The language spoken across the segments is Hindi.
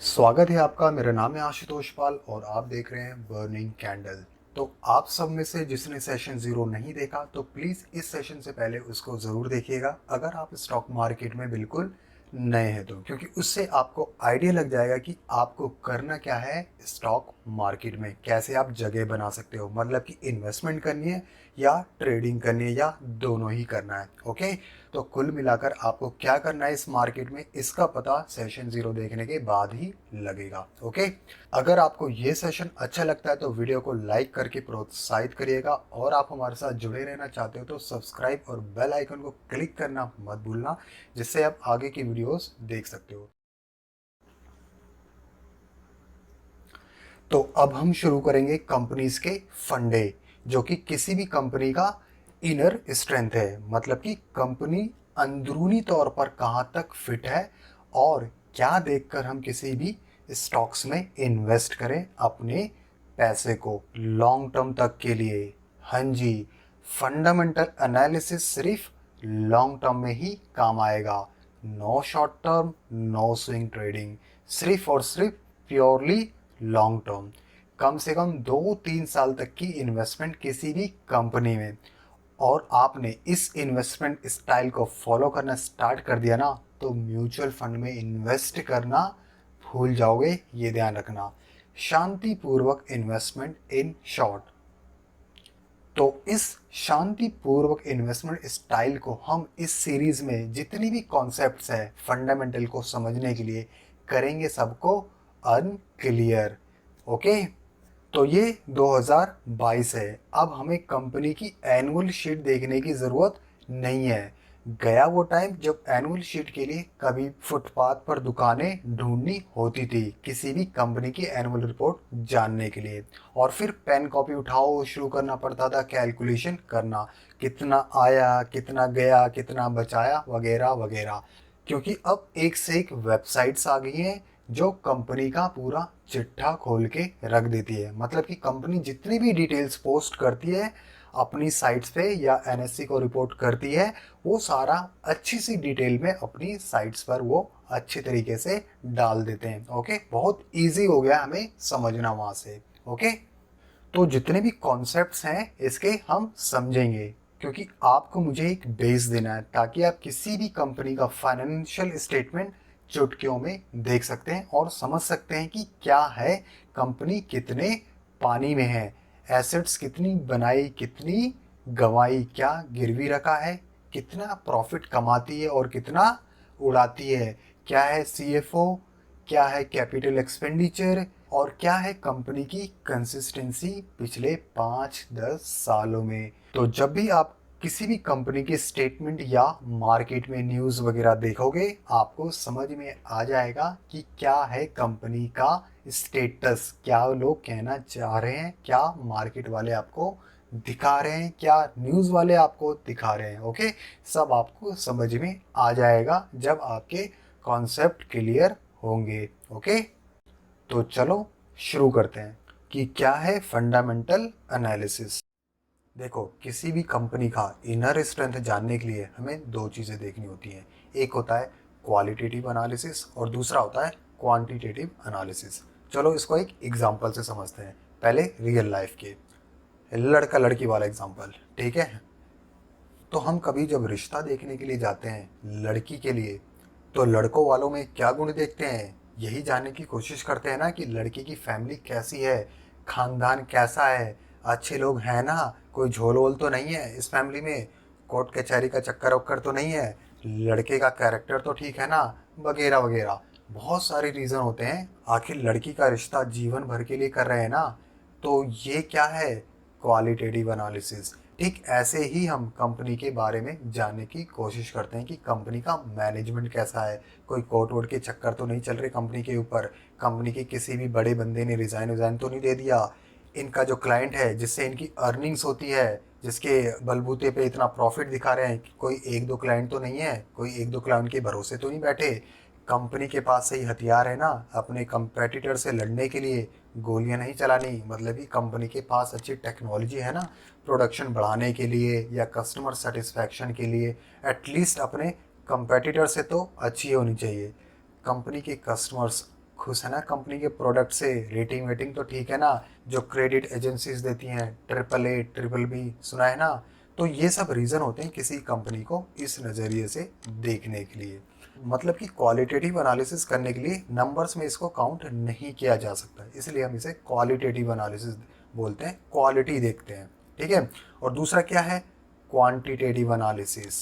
स्वागत है आपका। मेरा नाम है आशुतोष पाल और आप देख रहे हैं बर्निंग कैंडल। तो आप सब में से जिसने सेशन ज़ीरो नहीं देखा तो प्लीज़ इस सेशन से पहले उसको ज़रूर देखिएगा, अगर आप स्टॉक मार्केट में बिल्कुल नए हैं तो, क्योंकि उससे आपको आइडिया लग जाएगा कि आपको करना क्या है स्टॉक मार्केट में, कैसे आप जगह बना सकते हो, मतलब कि इन्वेस्टमेंट करनी है या ट्रेडिंग करनी है या दोनों ही करना है। ओके, तो कुल मिलाकर आपको क्या करना है इस मार्केट में, इसका पता सेशन ज़ीरो देखने के बाद ही लगेगा। ओके, अगर आपको ये सेशन अच्छा लगता है तो वीडियो को लाइक करके प्रोत्साहित करिएगा, और आप हमारे साथ जुड़े रहना चाहते हो तो सब्सक्राइब और बेल आइकन को क्लिक करना मत भूलना, जिससे आप आगे की वीडियोस देख सकते हो। तो अब हम शुरू करेंगे कंपनीज के फंडे, जो कि किसी भी कंपनी का इनर स्ट्रेंथ है, मतलब कि कंपनी अंदरूनी तौर पर कहाँ तक फिट है और क्या देखकर हम किसी भी स्टॉक्स में इन्वेस्ट करें अपने पैसे को लॉन्ग टर्म तक के लिए। हाँ जी, फंडामेंटल एनालिसिस सिर्फ लॉन्ग टर्म में ही काम आएगा। No short term, no swing trading, सिर्फ और सिर्फ प्योरली लॉन्ग टर्म। कम से कम 2-3 साल तक की इन्वेस्टमेंट किसी भी कंपनी में, और आपने इस इन्वेस्टमेंट स्टाइल को फॉलो करना स्टार्ट कर दिया ना, तो म्यूचुअल फंड में इन्वेस्ट करना भूल जाओगे, ये ध्यान रखना। शांतिपूर्वक इन्वेस्टमेंट इन शॉर्ट। तो इस शांतिपूर्वक इन्वेस्टमेंट स्टाइल को हम इस सीरीज में जितनी भी कॉन्सेप्ट्स है फंडामेंटल को समझने के लिए करेंगे सबको अनक्लियर। ओके, तो ये 2022 है। अब हमें कंपनी की एनुअल शीट देखने की ज़रूरत नहीं है। गया वो टाइम जब एनुअल शीट के लिए कभी फुटपाथ पर दुकानें ढूंढनी होती थी किसी भी कंपनी की एनुअल रिपोर्ट जानने के लिए, और फिर पेन कॉपी उठाओ शुरू करना पड़ता था कैलकुलेशन करना, कितना आया, कितना गया, कितना बचाया, वगैरह वगैरह। क्योंकि अब एक से एक वेबसाइट्स आ गई हैं जो कंपनी का पूरा चिट्ठा खोल के रख देती है, मतलब कि कंपनी जितनी भी डिटेल्स पोस्ट करती है अपनी साइट्स पे या एनएससी को रिपोर्ट करती है, वो सारा अच्छी सी डिटेल में अपनी साइट्स पर वो अच्छी तरीके से डाल देते हैं। ओके, बहुत इजी हो गया हमें समझना वहाँ से। ओके, तो जितने भी कॉन्सेप्ट्स हैं इसके हम समझेंगे, क्योंकि आपको मुझे एक बेस देना है ताकि आप किसी भी कंपनी का फाइनेंशियल स्टेटमेंट चुटकियों में देख सकते हैं और समझ सकते हैं कि क्या है कंपनी, कितने पानी में है, एसेट्स कितनी बनाई, कितनी गंवाई, क्या गिरवी रखा है, कितना प्रॉफिट कमाती है और कितना उड़ाती है, क्या है सीएफओ, क्या है कैपिटल एक्सपेंडिचर, और क्या है कंपनी की कंसिस्टेंसी पिछले 5-10 सालों में। तो जब भी आप किसी भी कंपनी के स्टेटमेंट या मार्केट में न्यूज़ वगैरह देखोगे, आपको समझ में आ जाएगा कि क्या है कंपनी का स्टेटस, क्या लोग कहना चाह रहे हैं, क्या मार्केट वाले आपको दिखा रहे हैं, क्या न्यूज़ वाले आपको दिखा रहे हैं। ओके, सब आपको समझ में आ जाएगा जब आपके कॉन्सेप्ट क्लियर होंगे। ओके, तो चलो शुरू करते हैं कि क्या है फंडामेंटल एनालिसिस। देखो, किसी भी कंपनी का इनर स्ट्रेंथ जानने के लिए हमें दो चीज़ें देखनी होती हैं। एक होता है क्वालिटेटिव एनालिसिस और दूसरा होता है क्वांटिटेटिव एनालिसिस। चलो इसको एक एग्जांपल से समझते हैं, पहले रियल लाइफ के, लड़का लड़की वाला एग्जांपल। ठीक है, तो हम कभी जब रिश्ता देखने के लिए जाते हैं लड़की के लिए, तो लड़कों वालों में क्या गुण देखते हैं, यही जानने की कोशिश करते हैं ना कि लड़की की फैमिली कैसी है, खानदान कैसा है, अच्छे लोग हैं ना, कोई झोल वोल तो नहीं है इस फैमिली में, कोर्ट कचहरी का चक्कर वक्कर तो नहीं है, लड़के का कैरेक्टर तो ठीक है ना, वगैरह वगैरह। बहुत सारे रीज़न होते हैं, आखिर लड़की का रिश्ता जीवन भर के लिए कर रहे हैं ना। तो ये क्या है, क्वालिटेटिव एनालिसिस। ठीक ऐसे ही हम कंपनी के बारे में जानने की कोशिश करते हैं कि कंपनी का मैनेजमेंट कैसा है, कोई कोर्ट वोट के चक्कर तो नहीं चल रहे कंपनी के ऊपर, कंपनी के किसी भी बड़े बंदे ने रिज़ाइन तो नहीं दे दिया, इनका जो क्लाइंट है जिससे इनकी अर्निंग्स होती है, जिसके बलबूते पे इतना प्रॉफिट दिखा रहे हैं, कोई एक दो क्लाइंट तो नहीं है, कोई एक दो क्लाइंट के भरोसे तो नहीं बैठे, कंपनी के पास सही हथियार है ना अपने कंपेटिटर से लड़ने के लिए, गोलियां नहीं चलानी, मतलब कि कंपनी के पास अच्छी टेक्नोलॉजी है ना प्रोडक्शन बढ़ाने के लिए या कस्टमर सेटिस्फैक्शन के लिए, एटलीस्ट अपने कंपेटिटर से तो अच्छी होनी चाहिए। कंपनी के कस्टमर्स खुश है ना कंपनी के प्रोडक्ट से, रेटिंग वेटिंग तो ठीक है ना, जो क्रेडिट एजेंसीज देती हैं, AAA BBB सुना है ना। तो ये सब रीज़न होते हैं किसी कंपनी को इस नज़रिए से देखने के लिए। मतलब कि क्वालिटेटिव एनालिसिस करने के लिए नंबर्स में इसको काउंट नहीं किया जा सकता, इसलिए हम इसे क्वालिटेटिव एनालिसिस बोलते हैं, क्वालिटी देखते हैं, ठीक है। और दूसरा क्या है, क्वांटिटेटिव एनालिसिस।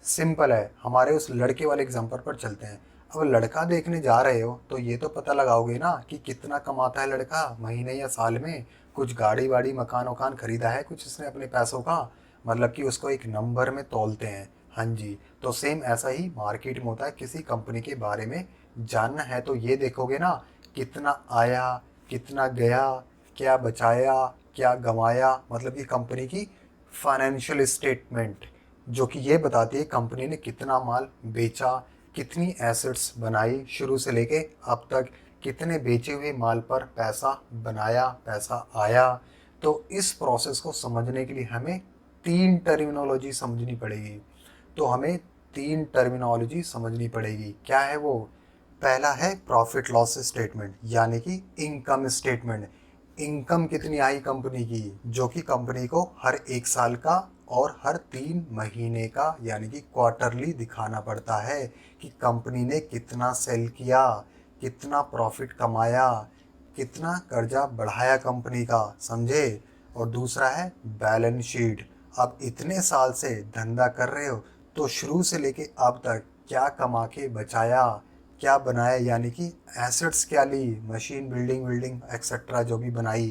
सिंपल है, हमारे उस लड़के वाले एग्जांपल पर चलते हैं। अब लड़का देखने जा रहे हो तो ये तो पता लगाओगे ना कि कितना कमाता है लड़का महीने या साल में, कुछ गाड़ी वाड़ी मकान वकान खरीदा है कुछ इसने अपने पैसों का, मतलब कि उसको एक नंबर में तौलते हैं। हाँ जी, तो सेम ऐसा ही मार्केट में होता है, किसी कंपनी के बारे में जानना है तो ये देखोगे ना, कितना आया, कितना गया, क्या बचाया, क्या गंवाया, मतलब कि कंपनी की फाइनेंशियल स्टेटमेंट जो कि ये बताती है कंपनी ने कितना माल बेचा, कितनी एसेट्स बनाई शुरू से लेके अब तक, कितने बेचे हुए माल पर पैसा बनाया, पैसा आया। तो इस प्रोसेस को समझने के लिए हमें 3 टर्मिनोलॉजी समझनी पड़ेगी। तो हमें 3 टर्मिनोलॉजी समझनी पड़ेगी। क्या है वो? पहला है प्रॉफिट लॉस स्टेटमेंट, यानी कि इनकम स्टेटमेंट। इनकम कितनी आई कंपनी की, जो कि कंपनी को हर 1 साल का और हर 3 महीने का यानी कि क्वार्टरली दिखाना पड़ता है कि कंपनी ने कितना सेल किया, कितना प्रॉफिट कमाया, कितना कर्जा बढ़ाया कंपनी का, समझे। और दूसरा है बैलेंस शीट। अब इतने साल से धंधा कर रहे हो तो शुरू से लेके अब तक क्या कमा के बचाया, क्या बनाया, यानी कि एसेट्स क्या ली, मशीन बिल्डिंग विल्डिंग एक्सेट्रा जो भी बनाई,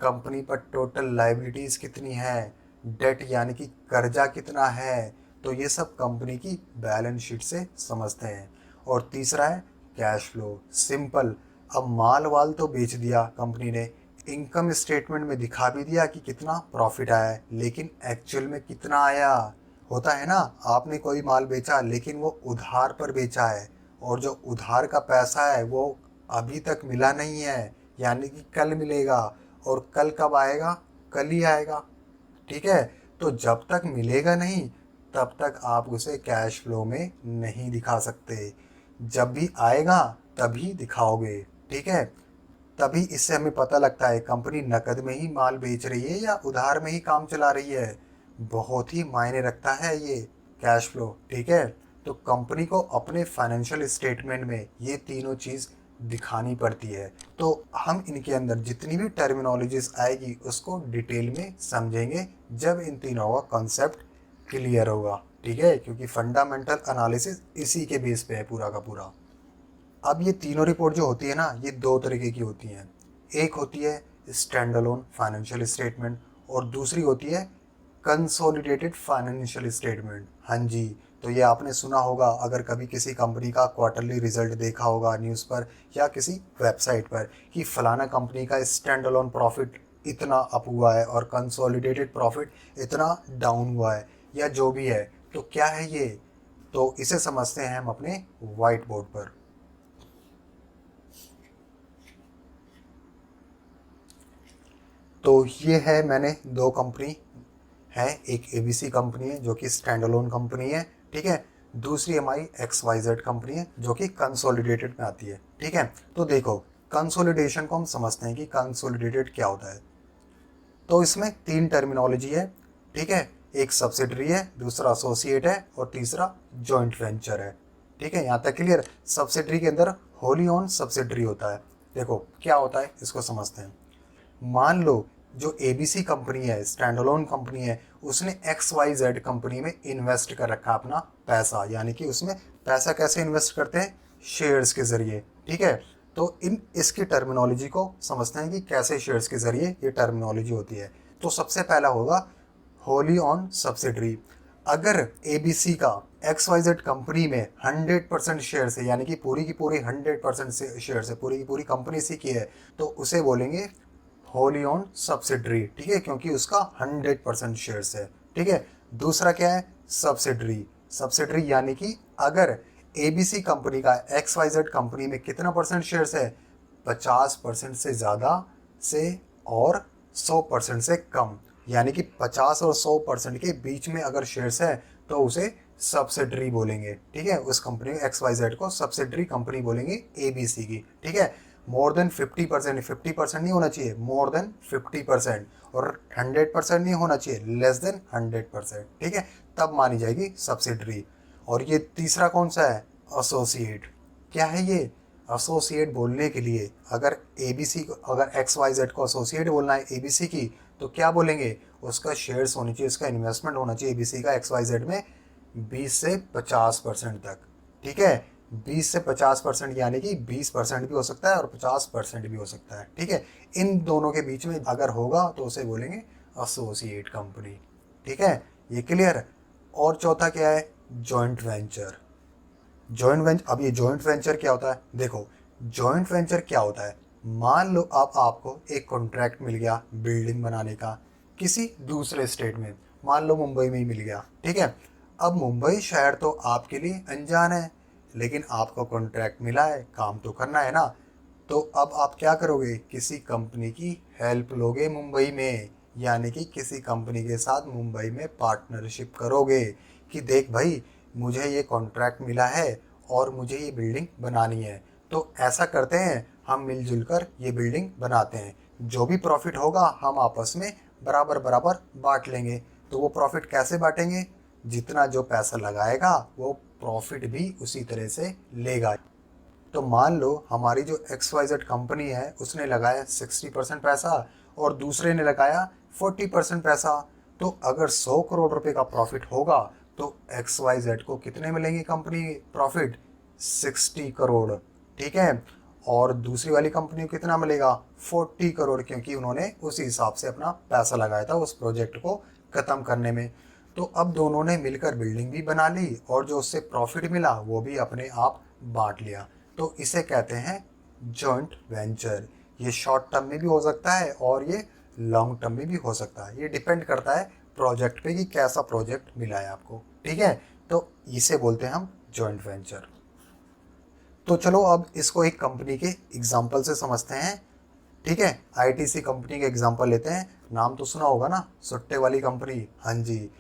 कंपनी पर टोटल लाइबिलिटीज़ कितनी है, डेट यानी कि कर्जा कितना है। तो ये सब कंपनी की बैलेंस शीट से समझते हैं। और तीसरा है कैश फ्लो। सिंपल, अब माल वाल तो बेच दिया कंपनी ने, इनकम स्टेटमेंट में दिखा भी दिया कि कितना प्रॉफिट आया है, लेकिन एक्चुअल में कितना आया। होता है ना, आपने कोई माल बेचा लेकिन वो उधार पर बेचा है, और जो उधार का पैसा है वो अभी तक मिला नहीं है, यानी कि कल मिलेगा। और कल कब आएगा? कल ही आएगा, ठीक है। तो जब तक मिलेगा नहीं तब तक आप उसे कैश फ्लो में नहीं दिखा सकते, जब भी आएगा तभी दिखाओगे, ठीक है। तभी इससे हमें पता लगता है कंपनी नकद में ही माल बेच रही है या उधार में ही काम चला रही है। बहुत ही मायने रखता है ये कैश फ्लो, ठीक है। तो कंपनी को अपने फाइनेंशियल स्टेटमेंट में ये तीनों चीज़ दिखानी पड़ती है। तो हम इनके अंदर जितनी भी टर्मिनोलॉजीज आएगी उसको डिटेल में समझेंगे जब इन तीनों का कॉन्सेप्ट क्लियर होगा, ठीक है, क्योंकि फंडामेंटल एनालिसिस इसी के बेस पे है पूरा का पूरा। अब ये तीनों रिपोर्ट जो होती है ना, ये 2 तरीके की होती हैं। एक होती है स्टैंड अलोन फाइनेंशियल स्टेटमेंट और दूसरी होती है कंसोलिडेटेड फाइनेंशियल स्टेटमेंट। हाँ जी, तो ये आपने सुना होगा अगर कभी किसी कंपनी का क्वार्टरली रिजल्ट देखा होगा न्यूज़ पर या किसी वेबसाइट पर कि फलाना कंपनी का स्टैंड अलोन प्रॉफिट इतना अप हुआ है और कंसोलिडेटेड प्रॉफिट इतना डाउन हुआ है, या जो भी है। तो क्या है ये? तो इसे समझते हैं हम अपने वाइट बोर्ड पर। तो ये है, मैंने 2 कंपनी है, एक ABC कंपनी है जो कि स्टैंड अलोन कंपनी है, ठीक है। दूसरी हमारी XYZ कंपनी है जो कि कंसोलिडेटेड में आती है, ठीक है। तो देखो, कंसोलिडेशन को हम समझते हैं कि कंसोलिडेटेड क्या होता है। तो इसमें 3 टर्मिनोलॉजी है, ठीक है। एक सब्सिडरी है, दूसरा एसोसिएट है और तीसरा जॉइंट वेंचर है, ठीक है। यहाँ तक क्लियर। सब्सिडरी के अंदर होली ओन सब्सिडरी होता है। देखो क्या होता है इसको समझते हैं। मान लो जो ABC कंपनी है, स्टैंड अलोन कंपनी है, उसने XYZ कंपनी में इन्वेस्ट कर रखा अपना पैसा, यानी कि उसमें पैसा कैसे इन्वेस्ट करते हैं? शेयर्स के जरिए, ठीक है। तो इसकी टर्मिनोलॉजी को समझते हैं कि कैसे शेयर्स के जरिए ये टर्मिनोलॉजी होती है। तो सबसे पहला होगा होली ऑन सब्सिडरी। अगर ABC का XYZ कंपनी में 100% शेयर है, यानी कि पूरी की पूरी 100% से शेयर है, पूरी की पूरी कंपनी सी की है, तो उसे बोलेंगे होली ओन सब्सिडरी, ठीक है, क्योंकि उसका 100% शेयर्स है, ठीक है। दूसरा क्या है? सब्सिडरी। सब्सिडरी यानी कि अगर ABC कंपनी का XYZ कंपनी में कितना परसेंट शेयर्स है? 50% से ज़्यादा से और 100% से कम, यानी कि 50 और 100% के बीच में अगर शेयर्स है तो उसे सब्सिडरी बोलेंगे, ठीक है, उस कंपनी XYZ को सब्सिडरी कंपनी बोलेंगे ABC की, ठीक है। मोर देन 50%, 50% नहीं होना चाहिए, मोर देन 50%, और 100% नहीं होना चाहिए, लेस देन 100%, ठीक है, तब मानी जाएगी सब्सिडरी। और ये तीसरा कौन सा है, एसोसिएट। क्या है ये, एसोसिएट बोलने के लिए अगर ABC को, अगर XYZ को एसोसिएट बोलना है ABC की, तो क्या बोलेंगे, उसका शेयर्स होनी चाहिए, उसका इन्वेस्टमेंट होना चाहिए ABC का XYZ में 20 से 50% तक, ठीक है। 20 से 50%, यानी कि 20% भी हो सकता है और 50% भी हो सकता है, ठीक है। इन दोनों के बीच में अगर होगा तो उसे बोलेंगे एसोसिएट कंपनी, ठीक है, ये क्लियर। और चौथा क्या है, जॉइंट वेंचर। जॉइंट वेंचर, अब ये जॉइंट वेंचर क्या होता है, देखो जॉइंट वेंचर क्या होता है, मान लो अब आपको एक कॉन्ट्रैक्ट मिल गया बिल्डिंग बनाने का किसी दूसरे स्टेट में, मान लो मुंबई में ही मिल गया, ठीक है। अब मुंबई शहर तो आपके लिए अनजान है, लेकिन आपको कॉन्ट्रैक्ट मिला है, काम तो करना है ना। तो अब आप क्या करोगे, किसी कंपनी की हेल्प लोगे मुंबई में, यानी कि किसी कंपनी के साथ मुंबई में पार्टनरशिप करोगे कि देख भाई मुझे ये कॉन्ट्रैक्ट मिला है और मुझे ये बिल्डिंग बनानी है, तो ऐसा करते हैं हम मिलजुल कर ये बिल्डिंग बनाते हैं, जो भी प्रॉफिट होगा हम आपस में बराबर बराबर बांट लेंगे। तो वो प्रॉफिट कैसे बांटेंगे, जितना जो पैसा लगाएगा वो प्रॉफिट भी उसी तरह से लेगा। तो मान लो हमारी जो XYZ कंपनी है उसने लगाया 60% पैसा और दूसरे ने लगाया 40% पैसा, तो अगर 100 करोड़ रुपए का प्रॉफिट होगा तो XYZ को कितने मिलेंगे कंपनी प्रॉफिट, 60 करोड़, ठीक है। और दूसरी वाली कंपनी को कितना मिलेगा, 40 करोड़, क्योंकि उन्होंने उसी हिसाब से अपना पैसा लगाया था उस प्रोजेक्ट को ख़त्म करने में। तो अब दोनों ने मिलकर बिल्डिंग भी बना ली और जो उससे प्रॉफिट मिला वो भी अपने आप बांट लिया। तो इसे कहते हैं जॉइंट वेंचर। ये शॉर्ट टर्म में भी हो सकता है और ये लॉन्ग टर्म में भी हो सकता है, ये डिपेंड करता है प्रोजेक्ट पे कि कैसा प्रोजेक्ट मिला है आपको, ठीक है। तो इसे बोलते हैं हम जॉइंट वेंचर। तो चलो अब इसको एक कंपनी के एग्जाम्पल से समझते हैं, ठीक है। ITC कंपनी के एग्जाम्पल लेते हैं, नाम तो सुना होगा ना, सुट्टे वाली कंपनी, हाँ जी।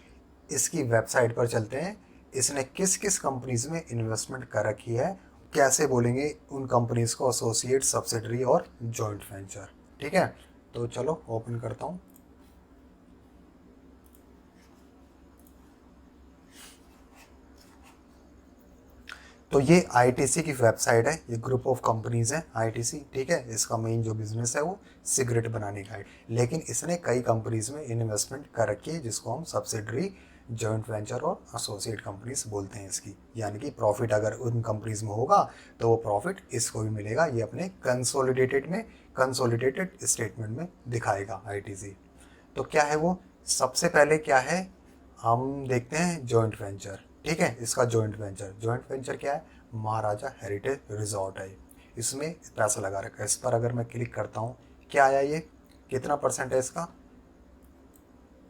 इसकी वेबसाइट पर चलते हैं, इसने किस किस कंपनीज में इन्वेस्टमेंट कर रखी है, कैसे बोलेंगे उन कंपनीज को एसोसिएट, सब्सिडरी और जॉइंट वेंचर, ठीक है। तो चलो ओपन करता हूँ। तो ये ITC की वेबसाइट है, ये ग्रुप ऑफ कंपनीज है ITC, ठीक है। इसका मेन जो बिजनेस है वो सिगरेट बनाने का है, लेकिन इसने कई कंपनीज में इन्वेस्टमेंट कर रखी है जिसको हम सब्सिडरी, जॉइंट वेंचर और एसोसिएट कंपनीज बोलते हैं इसकी। यानी कि प्रॉफिट अगर उन कंपनीज में होगा तो वो प्रॉफिट इसको भी मिलेगा, ये अपने कंसोलिडेटेड स्टेटमेंट में दिखाएगा ITC। तो क्या है वो, सबसे पहले क्या है, हम देखते हैं जॉइंट वेंचर, ठीक है। इसका जॉइंट वेंचर क्या है, महाराजा हेरिटेज रिजॉर्ट है, इसमें पैसा लगा रखा है। इस पर अगर मैं क्लिक करता हूँ, क्या आया, ये कितना परसेंट है इसका,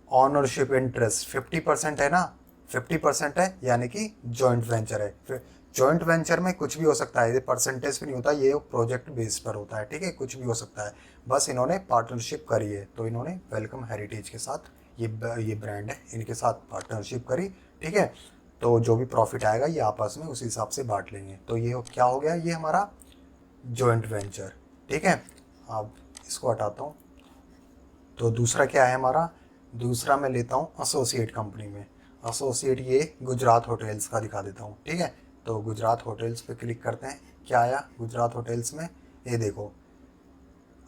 ऑनरशिप इंटरेस्ट 50% है ना, 50% है, यानी कि जॉइंट वेंचर है। फिर जॉइंट वेंचर में कुछ भी हो सकता है, ये परसेंटेज भी नहीं होता, ये प्रोजेक्ट बेस पर होता है, ठीक है, कुछ भी हो सकता है। बस इन्होंने पार्टनरशिप करी है, तो इन्होंने वेलकम हेरिटेज के साथ, ये ब्रांड है, इनके साथ पार्टनरशिप करी, ठीक है। तो जो भी प्रॉफिट आएगा ये आपस में उसी हिसाब से बांट लेंगे। तो ये क्या हो गया, ये हमारा जॉइंट वेंचर, ठीक है। अब इसको हटाता हूँ। तो दूसरा क्या है हमारा, दूसरा मैं लेता हूँ एसोसिएट कंपनी में। एसोसिएट, ये गुजरात होटल्स का दिखा देता हूँ, ठीक है। तो गुजरात होटल्स पे क्लिक करते हैं, क्या आया गुजरात होटल्स में, ये देखो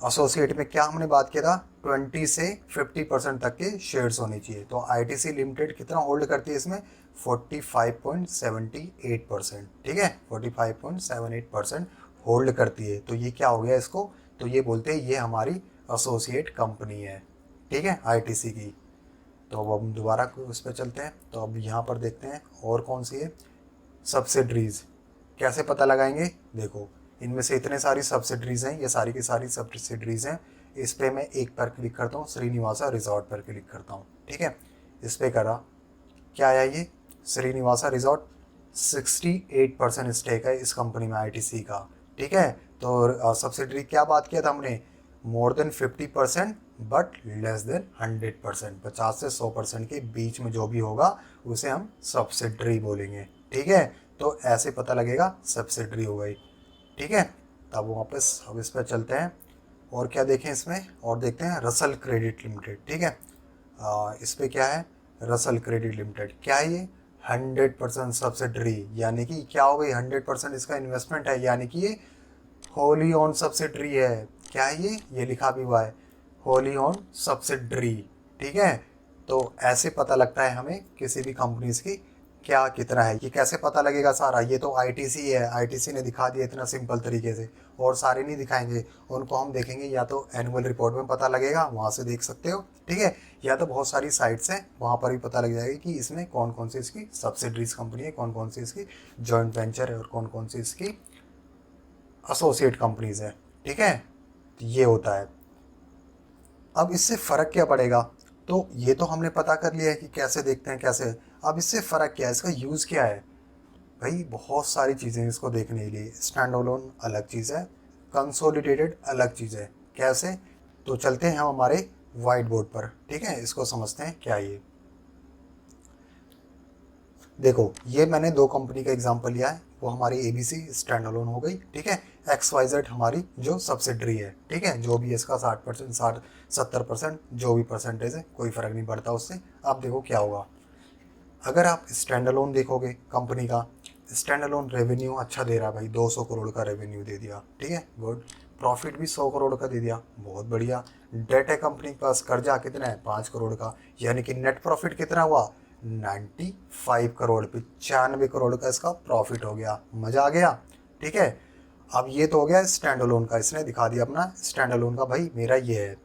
एसोसिएट में क्या हमने बात किया था, 20 से 50% तक के शेयर्स होने चाहिए। तो ITC लिमिटेड कितना होल्ड करती है इसमें, 45.78%, ठीक है, 45.78% होल्ड करती है। तो ये क्या हो गया इसको, तो ये बोलते हैं ये हमारी एसोसिएट कंपनी है, ठीक है, ITC की। तो अब हम दोबारा उस पर चलते हैं, तो अब यहाँ पर देखते हैं और कौन सी है, सब्सिडरीज। कैसे पता लगाएंगे, देखो इनमें से इतने सारी सब्सिडरीज हैं, ये सारी की सारी सब्सिडरीज हैं। इस पर मैं एक पर क्लिक करता हूँ, श्रीनिवासा रिजॉर्ट पर क्लिक करता हूँ, ठीक है। इस पर करा, क्या आया ये, श्रीनिवासा रिजॉर्ट, 68% स्टेक है इस कंपनी में ITC का, ठीक है। तो सब्सिडरी क्या बात किया था हमने, more than 50% but less than 100%, 50 से 100% के बीच में जो भी होगा उसे हम सब्सिडरी बोलेंगे। ठीक है, तो ऐसे पता लगेगा सब्सिडरी हो गई। ठीक है, तब वापस अब इस पर चलते हैं और क्या देखें इसमें, और देखते हैं रसल क्रेडिट लिमिटेड। ठीक है, इस पे क्या है, रसल क्रेडिट लिमिटेड क्या है ये, 100% सब्सिडरी, यानी कि क्या हो गई, 100% इसका इन्वेस्टमेंट है, यानी कि ये होली ऑन सब्सिडरी है। क्या है ये लिखा भी हुआ है, होली ऑन सब्सिडरी। ठीक है, तो ऐसे पता लगता है हमें किसी भी कंपनीज की क्या कितना है। ये कैसे पता लगेगा सारा, ये तो आईटीसी है, आईटीसी ने दिखा दिया इतना सिंपल तरीके से, और सारे नहीं दिखाएंगे, उनको हम देखेंगे या तो एनुअल रिपोर्ट में पता लगेगा, वहाँ से देख सकते हो। ठीक है, या तो बहुत सारी साइट्स हैं, वहाँ पर भी पता लग जाएगा कि इसमें कौन कौन सी इसकी सब्सिडरीज कंपनी है, कौन कौन सी इसकी जॉइंट वेंचर है, और कौन कौन सी इसकी एसोसिएट कंपनीज है। ठीक है, ये होता है। अब इससे फ़र्क क्या पड़ेगा, तो ये तो हमने पता कर लिया है कि कैसे देखते हैं कैसे। अब इससे फ़र्क क्या है, इसका यूज़ क्या है भाई, बहुत सारी चीज़ें इसको देखने के लिए। स्टैंड अलोन अलग चीज़ है, कंसोलिडेटेड अलग चीज़ है। कैसे, तो चलते हैं हम हमारे वाइट बोर्ड पर। ठीक है, इसको समझते हैं क्या ये। देखो, ये मैंने दो कंपनी का एग्जांपल लिया है, वो हमारी एबीसी स्टैंड अलोन हो गई। ठीक है, XYZ हमारी जो सब्सिडरी है। ठीक है, जो भी इसका 60%, 60-70% जो भी परसेंटेज है, कोई फ़र्क नहीं पड़ता उससे। अब देखो क्या होगा, अगर आप स्टैंड अलोन देखोगे कंपनी का, स्टैंड अलोन रेवेन्यू अच्छा दे रहा भाई, 200 करोड़ का रेवेन्यू दे दिया। ठीक है, गुड। प्रॉफिट भी 100 करोड़ का दे दिया, बहुत बढ़िया। डेट है कंपनी के पास, कर्जा कितना है, 5 करोड़ का, यानी कि नेट प्रॉफिट कितना हुआ, 95 करोड़, 95 करोड़ का इसका प्रॉफिट हो गया। मज़ा आ गया। ठीक है, अब ये तो हो गया स्टैंड अलोन का, इसने दिखा दिया अपना स्टैंड अलोन का, भाई मेरा ये है।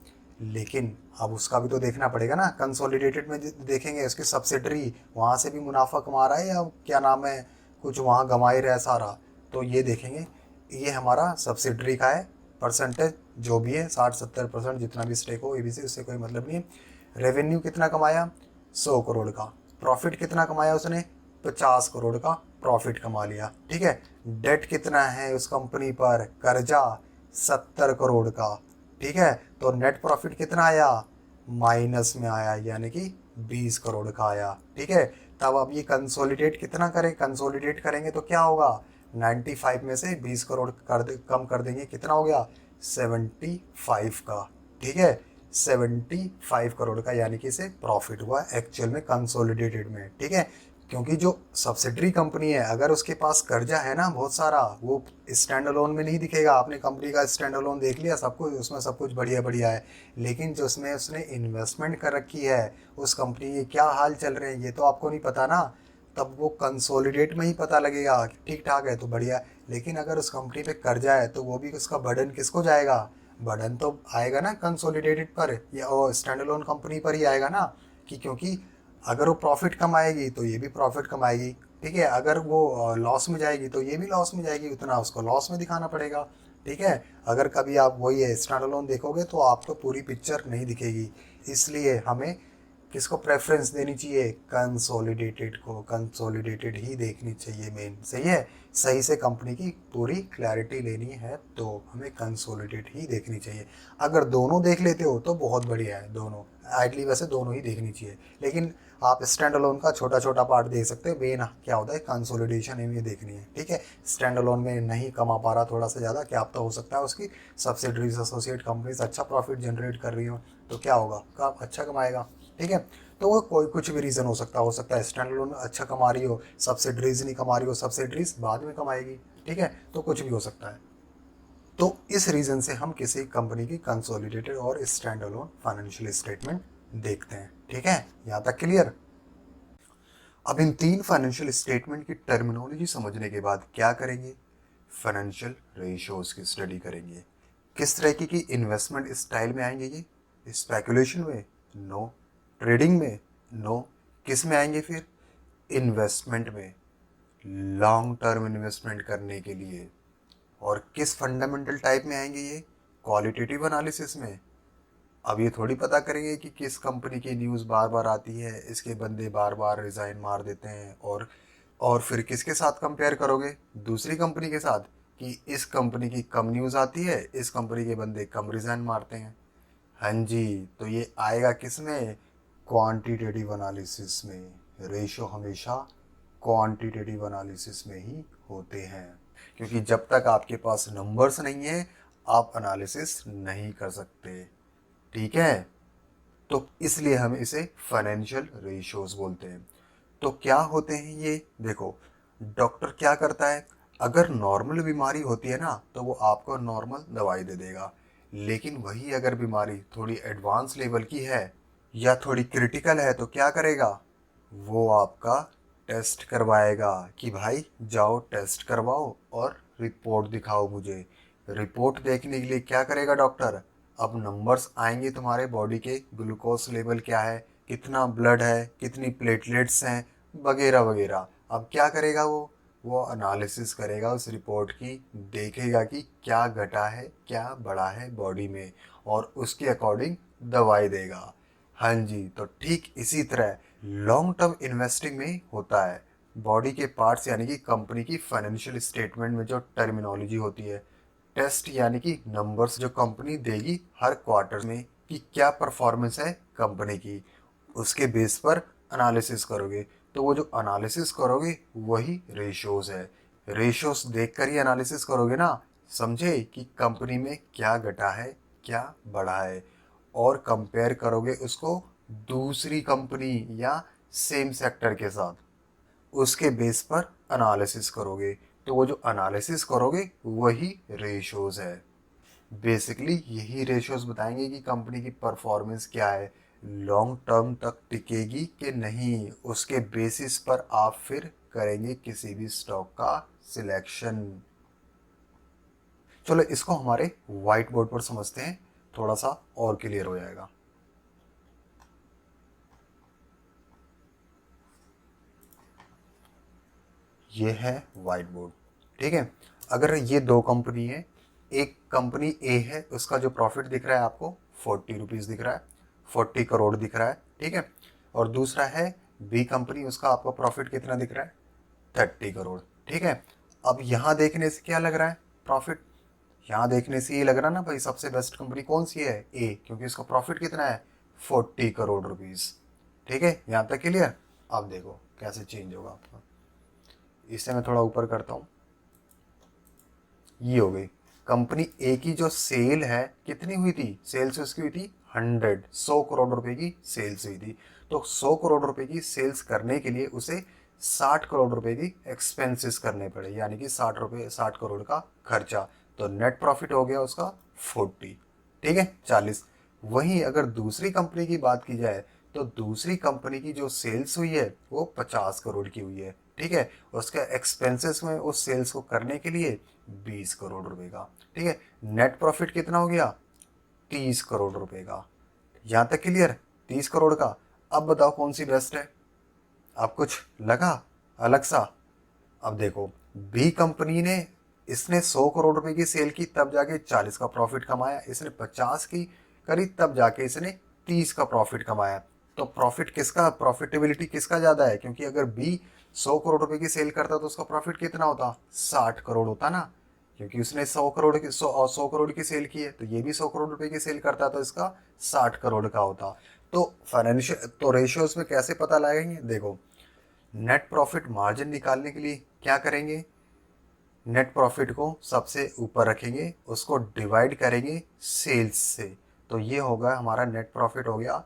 लेकिन अब उसका भी तो देखना पड़ेगा ना, कंसोलिडेटेड में देखेंगे उसकी सब्सिडरी, वहाँ से भी मुनाफा कमा रहा है या क्या नाम है, कुछ वहाँ गंवा ही रहा है सारा, तो ये देखेंगे। ये हमारा सब्सिडरी का है, परसेंटेज जो भी है 60-70% जितना भी स्टेक हो एबीसी, उससे कोई मतलब नहीं है। रेवेन्यू कितना कमाया, 100 करोड़ का। प्रॉफिट कितना कमाया उसने, 50 करोड़ का प्रॉफिट कमा लिया। ठीक है, डेट कितना है उस कंपनी पर, कर्जा 70 करोड़ का। ठीक है, तो नेट प्रॉफिट कितना आया, माइनस में आया, यानी कि 20 करोड़ का आया। ठीक है, तब अब ये कंसोलिडेट कितना करें, कंसोलिडेट करेंगे तो क्या होगा, 95 में से 20 करोड़ कम कर देंगे, कितना हो गया, 75 का। ठीक है, 75 करोड़ का, यानी कि इसे प्रॉफिट हुआ एक्चुअल में कंसोलिडेटेड में। ठीक है, क्योंकि जो सब्सिडरी कंपनी है, अगर उसके पास कर्जा है ना बहुत सारा, वो स्टैंड अलोन में नहीं दिखेगा। आपने कंपनी का स्टैंड अलोन देख लिया, सब कुछ उसमें सब कुछ बढ़िया बढ़िया है, लेकिन जो उसमें उसने इन्वेस्टमेंट कर रखी है, उस कंपनी के क्या हाल चल रहे हैं, ये तो आपको नहीं पता ना। तब वो कंसोलिडेट में ही पता लगेगा, ठीक ठाक है तो बढ़िया। लेकिन अगर उस कंपनी पे कर्जा है, तो वो भी उसका बर्डन किसको जाएगा, बर्डन तो आएगा ना कंसोलिडेटेड पर या स्टैंड अलोन कंपनी पर ही आएगा ना, कि क्योंकि अगर वो प्रॉफिट कमाएगी तो ये भी प्रॉफिट कमाएगी। ठीक है, अगर वो लॉस में जाएगी तो ये भी लॉस में जाएगी, उतना उसको लॉस में दिखाना पड़ेगा। ठीक है, अगर कभी आप वही है स्टैंड अलोन देखोगे तो आपको पूरी पिक्चर नहीं दिखेगी। इसलिए हमें किसको प्रेफरेंस देनी चाहिए, कंसोलिडेटेड को, कंसोलिडेटेड ही देखनी चाहिए मेन। सही है, सही से कंपनी की पूरी क्लैरिटी लेनी है तो हमें कंसोलिडेट ही देखनी चाहिए। अगर दोनों देख लेते हो तो बहुत बढ़िया है, दोनों आइडली वैसे दोनों ही देखनी चाहिए, लेकिन आप स्टैंड अलोन का छोटा छोटा पार्ट देख सकते हो। मेन क्या होता है, कंसोलिडेशन इन्हें देखनी है। ठीक है, स्टैंड अलोन में नहीं कमा पा रहा थोड़ा सा ज़्यादा, क्या तो हो सकता है उसकी सब्सिडरीज एसोसिएट कंपनीज अच्छा प्रॉफिट जनरेट कर रही हो, तो क्या होगा, काम अच्छा कमाएगा। ठीक है, तो वो कोई कुछ भी रीज़न हो सकता है स्टैंड अलोन अच्छा कमा रही हो, सब्सिडरीज नहीं कमा रही हो, सब्सिडरीज बाद में कमाएगी। ठीक है, तो कुछ भी हो सकता है। तो इस रीज़न से हम किसी कंपनी की कंसोलिडेटेड और स्टैंड अलोन फाइनेंशियल स्टेटमेंट देखते हैं। ठीक है, यहाँ तक क्लियर। अब इन तीन फाइनेंशियल स्टेटमेंट की टर्मिनोलॉजी समझने के बाद क्या करेंगे, फाइनेंशियल रेशियोज की स्टडी करेंगे। किस तरह की इन्वेस्टमेंट स्टाइल में आएंगे ये, स्पेकुलेशन में, नो। ट्रेडिंग में, नो। किस में आएंगे फिर, इन्वेस्टमेंट में, लॉन्ग टर्म इन्वेस्टमेंट करने के लिए। और किस फंडामेंटल टाइप में आएंगे ये, क्वालिटेटिव एनालिसिस में। अब ये थोड़ी पता करेंगे कि किस कंपनी की न्यूज़ बार बार आती है, इसके बंदे बार बार रिज़ाइन मार देते हैं, और फिर किसके साथ कंपेयर करोगे, दूसरी कंपनी के साथ, कि इस कंपनी की कम न्यूज़ आती है, इस कंपनी के बंदे कम रिज़ाइन मारते हैं। हाँ जी, तो ये आएगा किस में, क्वांटिटेटिव एनालिसिस में। रेशो हमेशा क्वांटिटेटिव एनालिसिस में ही होते हैं, क्योंकि जब तक आपके पास नंबर्स नहीं है आप एनालिसिस नहीं कर सकते। ठीक है, तो इसलिए हम इसे फाइनेंशियल रेशियोज बोलते हैं। तो क्या होते हैं ये, देखो डॉक्टर क्या करता है, अगर नॉर्मल बीमारी होती है ना तो वो आपको नॉर्मल दवाई दे देगा, लेकिन वही अगर बीमारी थोड़ी एडवांस लेवल की है या थोड़ी क्रिटिकल है तो क्या करेगा, वो आपका टेस्ट करवाएगा कि भाई जाओ टेस्ट करवाओ और रिपोर्ट दिखाओ मुझे। रिपोर्ट देखने के लिए क्या करेगा डॉक्टर, अब नंबर्स आएंगे तुम्हारे बॉडी के, ग्लूकोज लेवल क्या है, कितना ब्लड है, कितनी प्लेटलेट्स हैं, वगैरह वगैरह। अब क्या करेगा वो एनालिसिस करेगा उस रिपोर्ट की, देखेगा कि क्या घटा है क्या बढ़ा है बॉडी में, और उसके अकॉर्डिंग दवाई देगा। हाँ जी, तो ठीक इसी तरह लॉन्ग टर्म इन्वेस्टिंग में होता है। बॉडी के पार्ट्स यानी कि कंपनी की फाइनेंशियल स्टेटमेंट में जो टर्मिनोलॉजी होती है, टेस्ट यानी कि नंबर्स जो कंपनी देगी हर क्वार्टर में कि क्या परफॉर्मेंस है कंपनी की, उसके बेस पर एनालिसिस करोगे। तो वो जो एनालिसिस करोगे वही रेशियोज है। रेशियोज देखकर ही एनालिसिस करोगे ना, समझे कि कंपनी में क्या घटा है क्या बढ़ा है, और कंपेयर करोगे उसको दूसरी कंपनी या सेम सेक्टर के साथ, उसके बेस पर एनालिसिस करोगे। तो वो जो एनालिसिस करोगे वही रेशियोज है। बेसिकली यही रेशियोज बताएंगे कि कंपनी की परफॉर्मेंस क्या है, लॉन्ग टर्म तक टिकेगी कि नहीं, उसके बेसिस पर आप फिर करेंगे किसी भी स्टॉक का सिलेक्शन। चलो इसको हमारे व्हाइट बोर्ड पर समझते हैं, थोड़ा सा और क्लियर हो जाएगा। ये है व्हाइट बोर्ड। ठीक है, अगर ये दो कंपनी है, एक कंपनी ए है, उसका जो प्रॉफिट दिख रहा है आपको 40 रुपीज़ दिख रहा है, 40 करोड़ दिख रहा है। ठीक है, और दूसरा है बी कंपनी, उसका आपको प्रॉफिट कितना दिख रहा है, 30 करोड़। ठीक है, अब यहाँ देखने से क्या लग रहा है प्रॉफिट, यहाँ देखने से ये लग रहा है ना भाई सबसे बेस्ट कंपनी कौन सी है, ए, क्योंकि इसका प्रॉफिट कितना है 40 करोड़ रुपीज़। ठीक है, यहाँ तक क्लियर। अब देखो कैसे चेंज होगा आपका, इसे मैं थोड़ा ऊपर करता हूँ। ये हो गई कंपनी ए की जो सेल है, कितनी हुई थी, सेल्स उसकी हुई थी 100 करोड़ रुपए की सेल्स हुई थी। तो 100 करोड़ रुपए की सेल्स करने के लिए उसे 60 करोड़ रुपए की एक्सपेंसेस करने पड़े, यानी कि 60 करोड़ का खर्चा। तो नेट प्रॉफिट हो गया उसका 40। ठीक है, 40। वहीं अगर दूसरी कंपनी की बात की जाए तो दूसरी कंपनी की जो सेल्स हुई है वो 50 करोड़ की हुई है। ठीक है, उसके एक्सपेंसेस में उस सेल्स को करने के लिए 20 करोड़ रुपए का। ठीक है, नेट प्रॉफिट कितना हो गया, 30 करोड़ रुपए का। यहाँ तक क्लियर, 30 करोड़ का। अब बताओ कौन सी बेस्ट है, अब कुछ लगा अलग सा। अब देखो बी कंपनी ने, इसने 100 करोड़ रुपए की सेल की तब जाके 40 का प्रॉफिट कमाया, इसने 50 की करी तब जाके इसने 30 का प्रॉफिट कमाया। तो प्रॉफिट किसका, प्रॉफिटेबिलिटी किसका ज़्यादा है, क्योंकि अगर बी 100 करोड़ रुपए की सेल करता तो उसका प्रॉफिट कितना होता, 60 करोड़ होता ना, क्योंकि उसने 100 करोड़ की सेल की है, तो ये भी 100 करोड़ रुपए की सेल करता तो इसका 60 करोड़ का होता। तो फाइनेंशियल तो रेशियोज में कैसे पता लगाएंगे, देखो नेट प्रॉफिट मार्जिन निकालने के लिए क्या करेंगे, नेट प्रॉफिट को सबसे ऊपर रखेंगे, उसको डिवाइड करेंगे सेल्स से। तो ये होगा हमारा नेट प्रॉफिट हो गया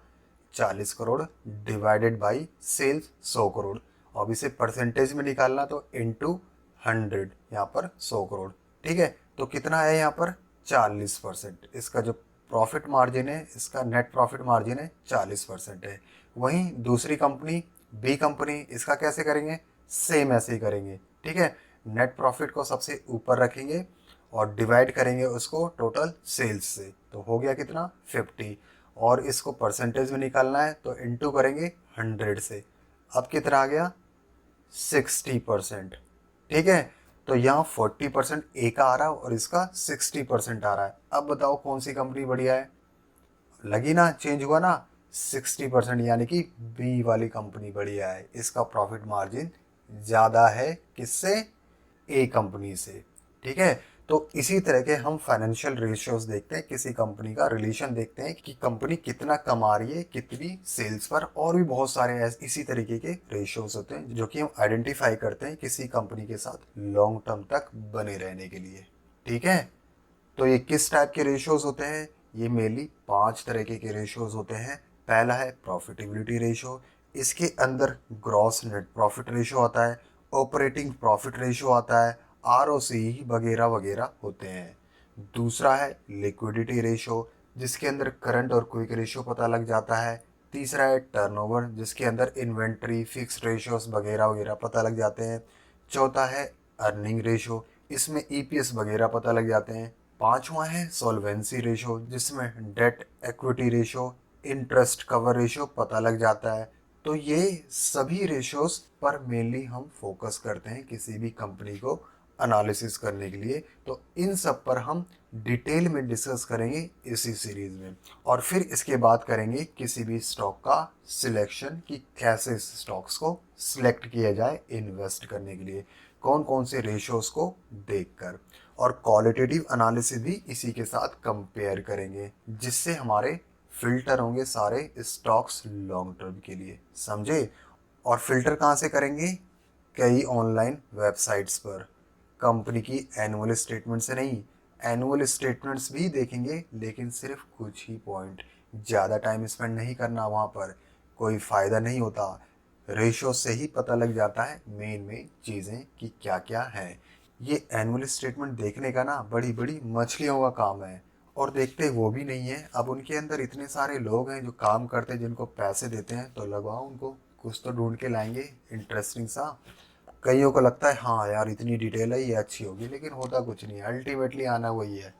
40 crore divided by sales 100 crore. अब इसे परसेंटेज में निकालना तो इनटू 100, यहाँ पर 100 करोड़। ठीक है, तो कितना है यहाँ पर 40%। इसका जो प्रॉफिट मार्जिन है, इसका नेट प्रॉफिट मार्जिन है 40% है। वहीं दूसरी कंपनी बी कंपनी, इसका कैसे करेंगे, सेम ऐसे ही करेंगे। ठीक है, नेट प्रॉफिट को सबसे ऊपर रखेंगे और डिवाइड करेंगे उसको टोटल सेल्स से, तो हो गया कितना 50। और इसको परसेंटेज में निकालना है तो इनटू करेंगे 100 से, अब कितना आ गया 60%। ठीक है, तो यहाँ 40% ए का आ रहा है और इसका 60% आ रहा है। अब बताओ कौन सी कंपनी बढ़िया है, लगी ना, चेंज हुआ ना, 60% यानी कि बी वाली कंपनी बढ़िया है, इसका प्रॉफिट मार्जिन ज़्यादा है किससे, ए कंपनी से। ठीक है, तो इसी तरह के हम फाइनेंशियल रेशियोज देखते हैं, किसी कंपनी का रिलेशन देखते हैं कि कंपनी कितना कमा रही है, कितनी सेल्स पर, और भी बहुत सारे इसी तरीके के रेशियोज होते हैं जो कि हम आइडेंटिफाई करते हैं किसी कंपनी के साथ लॉन्ग टर्म तक बने रहने के लिए। ठीक है, तो ये किस टाइप के रेशियोज होते हैं? ये मेनली 5 तरीके के रेशियोज होते हैं। पहला है प्रॉफिटेबिलिटी रेशियो, इसके अंदर ग्रॉस नेट प्रॉफिट रेशियो आता है, ऑपरेटिंग प्रॉफिट रेशियो आता है, आरओसी वगैरह वगैरह होते हैं। दूसरा है लिक्विडिटी रेशियो, जिसके अंदर करंट और क्विक रेशियो पता लग जाता है। तीसरा है टर्नओवर, जिसके अंदर इन्वेंट्री, फिक्स्ड रेशियोज वगैरह वगैरह पता लग जाते हैं। चौथा है अर्निंग रेशियो, इसमें ईपीएस वगैरह पता लग जाते हैं। पांचवा है सॉल्वेंसी रेशियो, जिसमें debt equity ratio, interest cover ratio पता लग जाता है। तो ये सभी रेशियोज पर मेनली हम फोकस करते हैं किसी भी कंपनी को एनालिसिस करने के लिए। तो इन सब पर हम डिटेल में डिस्कस करेंगे इसी सीरीज में, और फिर इसके बाद करेंगे किसी भी स्टॉक का सिलेक्शन कि कैसे स्टॉक्स को सिलेक्ट किया जाए इन्वेस्ट करने के लिए, कौन कौन से रेशियोज को देखकर, और क्वालिटेटिव एनालिसिस भी इसी के साथ कंपेयर करेंगे, जिससे हमारे फिल्टर होंगे सारे स्टॉक्स लॉन्ग टर्म के लिए। समझे? और फिल्टर कहाँ से करेंगे? कई ऑनलाइन वेबसाइट्स पर। कंपनी की एनुअल स्टेटमेंट से नहीं, एनुअल स्टेटमेंट्स भी देखेंगे लेकिन सिर्फ कुछ ही पॉइंट, ज़्यादा टाइम स्पेंड नहीं करना वहाँ पर, कोई फ़ायदा नहीं होता। रेशो से ही पता लग जाता है मेन मेन चीज़ें कि क्या क्या है। ये एनुअल स्टेटमेंट देखने का ना बड़ी बड़ी मछलियों का काम है, और देखते वो भी नहीं है। अब उनके अंदर इतने सारे लोग हैं जो काम करते हैं, जिनको पैसे देते हैं, तो लगवाओ उनको, कुछ तो ढूंढ के लाएंगे इंटरेस्टिंग सा। कईयों को लगता है हाँ यार इतनी डिटेल है ये अच्छी होगी, लेकिन होता कुछ नहीं है, अल्टीमेटली आना वही है,